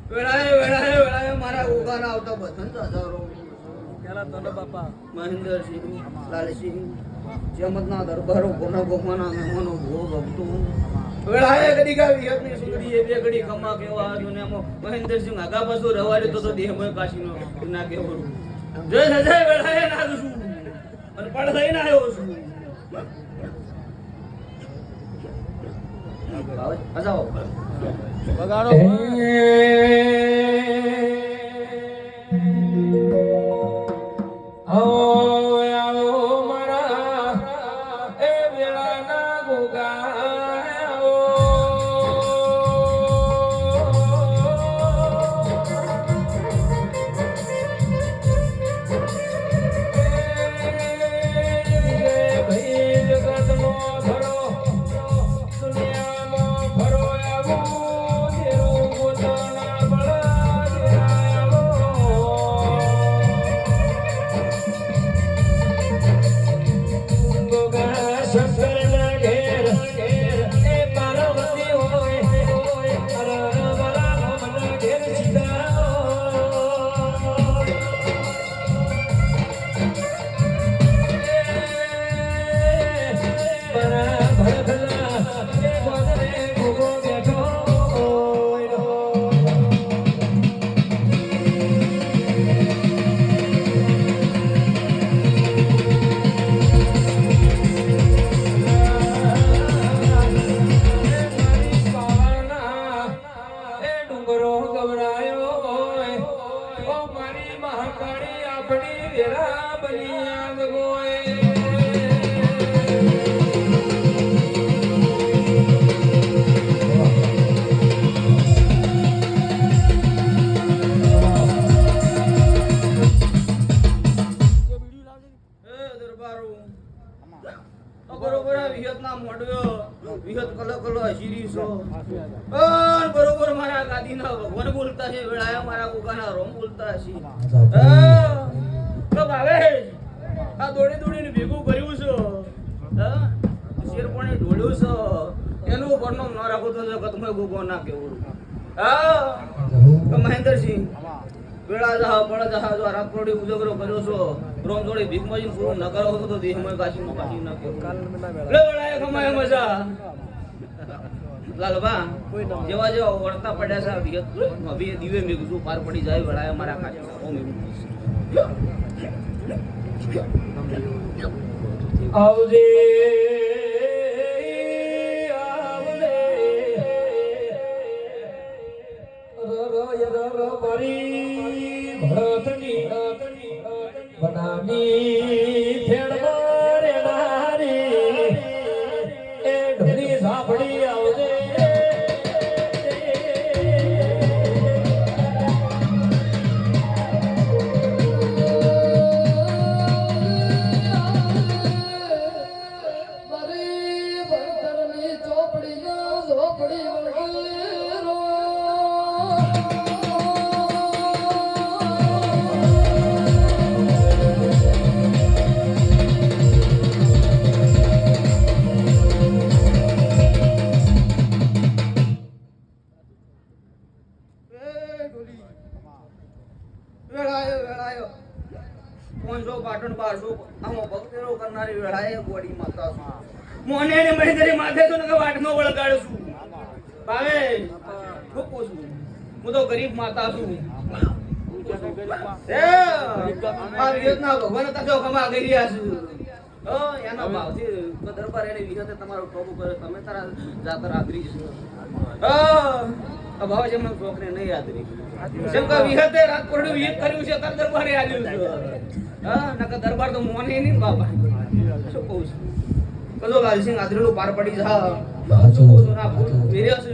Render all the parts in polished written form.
વેળાએ મારા ઓગાના આવતા બધાને હજારો પેલા તને બાપા મહેન્દ્રસિંહ લાલસિંહ જેમતના દરબારો કોના ગોમાના મહેમાનો ભોગ ભગતો વેળાએ કદી કા વિહતની સુંદરી એ બે ઘડી કમા કેવા ને મહેન્દ્રસિંહ આગા પાછો રવાડે તો દેહમય કાશીનો ના કેવું જય જય વેળાએ ના છું અને પડ થઈને આવ્યો છું આવો બગાડો બરોબર મારા ગાદીના ભગવાન બોલતા છે વેળાએ મારા ગોગાના રોમ બોલતા છે તો ભાવે આ દોડી દોડીને ભેગું કર્યું છે શેર પણ ઢોળ્યું છે એનું પરનો ન રાખો તો તમે ગોગો ના કેવું મહેન્દ્રસિંહ વેળા જહા પડ જહા જો રાતપોડી ઉજગરો કર્યો છો રોમ જોડી ભીખ માજી પૂરું ન કરો તો દેહમય કાશી નો કાશી ના કેવું વેળાએ કમાય મજા લાલબા જેવા જેવા વળતા પડ્યા છે અભી દીવે મેં કીધું પાર પડી જાય વળાય મારા કાચી આવજે બનાની ફેડ મારે નારી એ ઢોલી સાંભળી આવજે મોને ને મહેન્દ્રી માથે તો નકે વાટનો વળગાડું છું ભાવે ખોપો છું હું તો ગરીબ માતા છું એ આ વિયતના ભગવાન તાજો કમા ગઈ રહ્યા છું એનો ભાવથી દરબાર એને વિહતે તમારો ટોબુ કરે તમે તારા જાતર આદરી છો ભાવ છે મને છોકરે નહીં આદરી જેમ કે વિહતે રાત પડ્યું વિહત કર્યું છે તાર દરબારે આલ્યું છે નકર દરબાર તો મોને નહીં બાપા શું કહું છું કદો લાલસિંહ આદરેલું પાર પડી જા શું કહું છું ના ભૂલ વેર્યા છે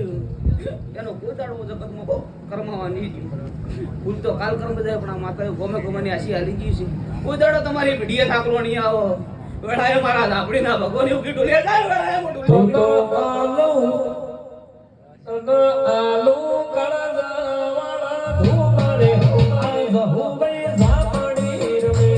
એનો પોતાડો જગતમાં બહુ કર્મવા નહીં ભૂલ તો કાલ કર્મ જાય પણ આ માતા ગોમે ગોમેની આશી હાલી ગઈ છે પોતાડો તમારી ભીડીએ થાકલો નહીં આવો વેળાએ મારા ધાપડી ના ભગવાન એવું કીધું લે જાય વેળાએ મોટું તો આલો કળજાવાળા ધુમારે આ જહુબઈ ઝાપડી રમે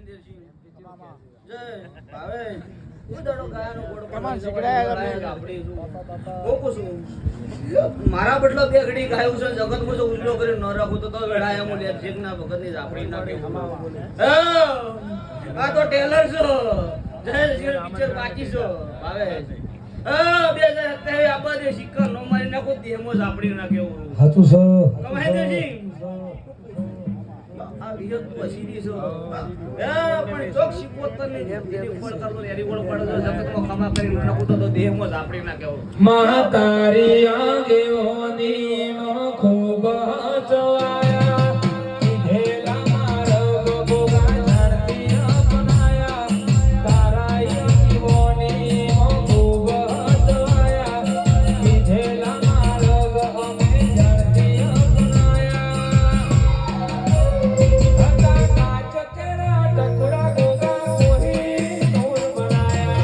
મહેન્દ્રસિંહ જય ભાવે ઉદાડો ગાયાનો ગોળ કેમાં શીખડાયા તમે? આપણે શું કોકો શું મારા બદલો બે ઘડી ગાયું છે જગતમાં જો ઉલ્લો કરી ન રાખું તો વેળાયા મો લે જેગના ભગતની આપણી નાખે આ તો ટેલર છો જય શ્રી પિક્ચર બાકી છો ભાવે 2027 આપા દે સિક્કા નો મારી નાખો દેમો જ આપણી નાખે એવું હાચું સર મહેન્દ્રસિંહ આ વિહત વસીરી છો પણ ચોક શિકોતરની જેમ તેરી ફળ કરતો એરી ગોળ પડતો જગતમાં ખમા કરી નાખું તો દેહમાં જ આપણી નાખે એવું મહાતારી આગેવાની નો ખૂબ ચવાયા કીધેલા માર્ગ ભોગા ઝાડતી અપનાયા તારા આગેવાની નો ખૂબ ચવાયા કીધેલા માર્ગ અમે ઝાડતી અપનાયા હતા કાચ કેરા ટુકડા ગોગા કોહી નૂર બનાયા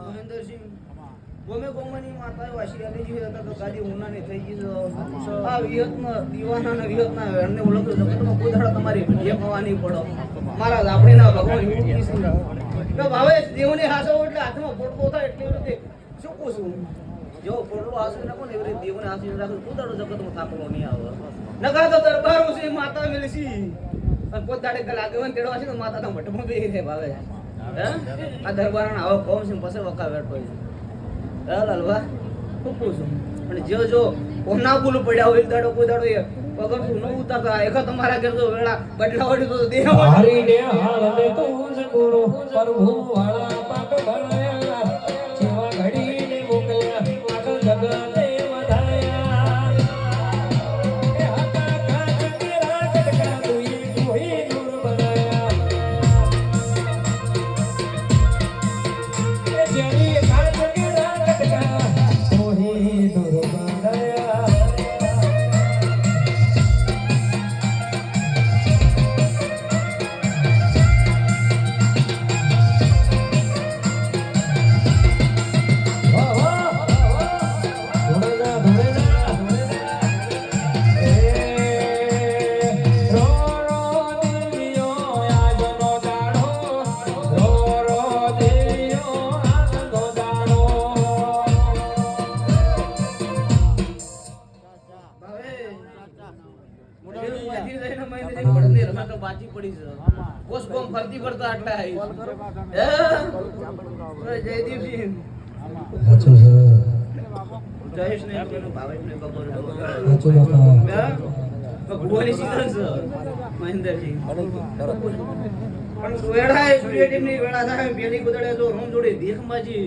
મહેન્દ્રસિંહ ગોમે ગોમની માતાએ વાસી આલી જીવે હતા તો ગાડી ઉનાની થઈ ગઈ છે આ વિહતના દીવાના વિહતના વેણને ઓળખો જગતમાં કોઈ દાડો તમારી ભીડિયા ખવાની પડો મહારાજ આપણીના ભગવાન યુવતી તો ભાવે દેવને હાસો એટલે હાથમાં ફોટો થાય એટલે રીતે શું પૂછું જો ફોટો હાસો નાખો ને એવી રીતે દેવને હાસો રાખો કોઈ દાડો જગતમાં થાકલો નહીં આવે નકા તો દરબારો છે માતા મેલસી અને પોત દાડે લાગે હોય તેડવા છે તો માતાના મઠમાં બેહી રહે ભાવે આ દરબારના આવો કોમ છે પછી વકા બેઠો છે લાલવા શું પૂછું અને જો કોના ભૂલ પડ્યા હોય દાડો કોઈ દાડો એ પગર શું ન ઉતારતા એકા તમારા ઘર તો વેળા બદલા વળી તો દેહ હરીને હાલને તુજ ગુરુ પ્રભુ વાળા પાક ભણાયા જેવા ઘડીને મોકલ્યા આગળ જગતે વધાયા એ હતા કાચ કેરા કટકા તુઈ કોઈ નૂર બનાયા એ જેરી કાચ કેરા કટકા કોઈ નૂર બનાયા બાજી પડી છે કોસ કોમ ફરતી ફરતા આટલા આવી જયદીપસિંહ હાચું સર જયેશ ને પેલું ભાવેશ ને ખબર હાચું બાપા ભગવાનની સીઝન છે મહેન્દ્રસિંહ પણ વેળા એ સૂર્ય ટીમ ની વેળા થાય પેલી ગોદડે જો રોમ જોડે દેખમાજી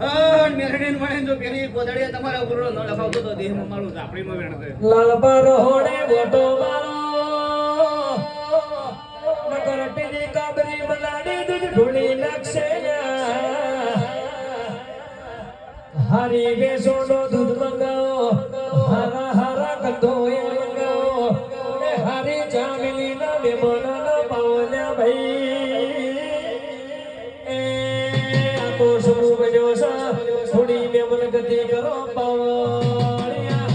અન મેરડીન મળે તો પેલી ગોદડે તમારા ઉપર ન લખાવતો તો દેહમાં મારું ઝાપડીમાં વેણતે લાલ પર હોડે ગોટો મારો નકર ટીની કાબરી મલાડી દૂધ ઢોળી નાખશે હારી બેસોનો દૂધ મંગાવો હારા હારા કદો એ મંગાવો એ હારી જામેલી ના મેમના ના પાવલ્યા ભાઈ એ આ તો શું બજો સા થોડી મેમન ગતિ કરો પાવળિયા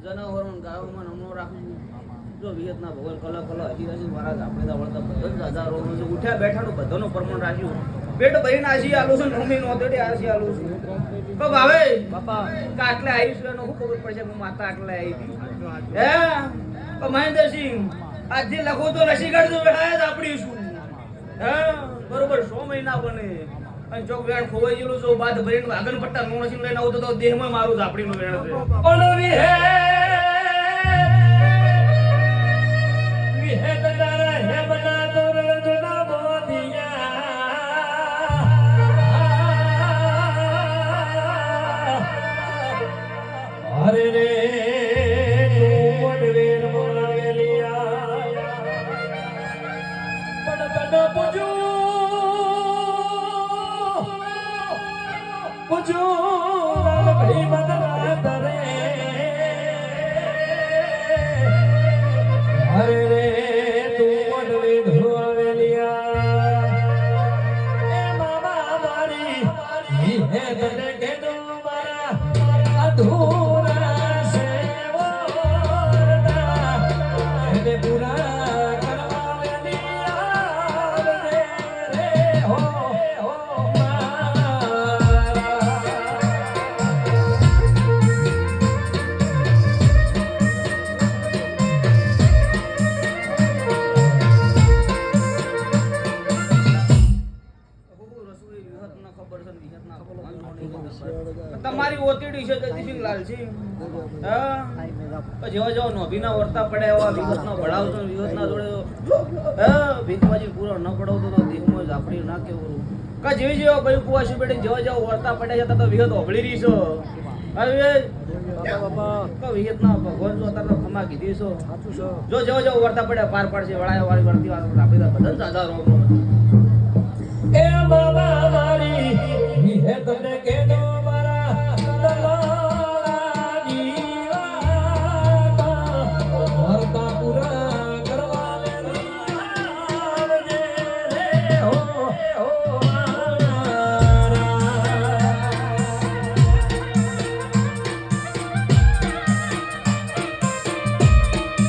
જનાવરોને ગાયોમાં નમો રાખવું જો વિયતના ભગવાન કલા કલા હજી મહારાજ આપણે વળતા બધા હજારો ઉઠ્યા બેઠાનું બધાનું પ્રમાણ રાખ્યું પેટ ભરીને આશી આલું છું મમ્મી નોતડી આશી આલું છું તો ભાવે બાપા આટલે આવીશ એનો શું ખબર પડશે હું માતા આટલે આવી હે તો મહેન્દ્રસિંહ આજથી લખો તો લસી કાઢજો વેળાએ જ આપણી શું હા બરોબર 100 મહિના બને અને ચોક વેણ ખોવાઈ ગયેલું છો બાદ ભરીને આગળ પટ્ટા નો નસીમ લઈને આવતો તો દેહમાં મારું ઝાપડીનો વેણ છે ઓલવી હે વિહે તારા હે બના દોર જુના બોધિયા અરે રે તું વડવેર મોલાવેલિયા પણ તને પૂજો ભાઈ બદલા તરે અરે રે તું વડવે ધોવેલિયા એ મામા મારી હે તને કેદો મારા અધૂરા સેવોરતા એને પૂરા કરવાવેલિયા રે રે હો તમારી ઓતીડી છે જતીસિંહ લાલસિંહ હા જેવા જેવા નોભીના વર્તા પડ્યા એવા વિગતના ભણાવતો વિગતના જોડે હા ભીખબાજી પૂરો ન પડાવતો તો દેહમાં જ આપણી ના કેવું કા જેવી જેવા ભાઈ કુવાસી બેઠી જેવા જેવા વર્તા પડ્યા જતા તો વિગત ઓગળી રહી છો હવે કા વિગત ના ભગવાન જો તાર ખમા કીધી છો જો જેવા જેવા વર્તા પડ્યા પાર પાડશે વળાય વાળી વર્તી વાત આપી બધા સાદા રોગ એ બાબા મારી હે તને કેનો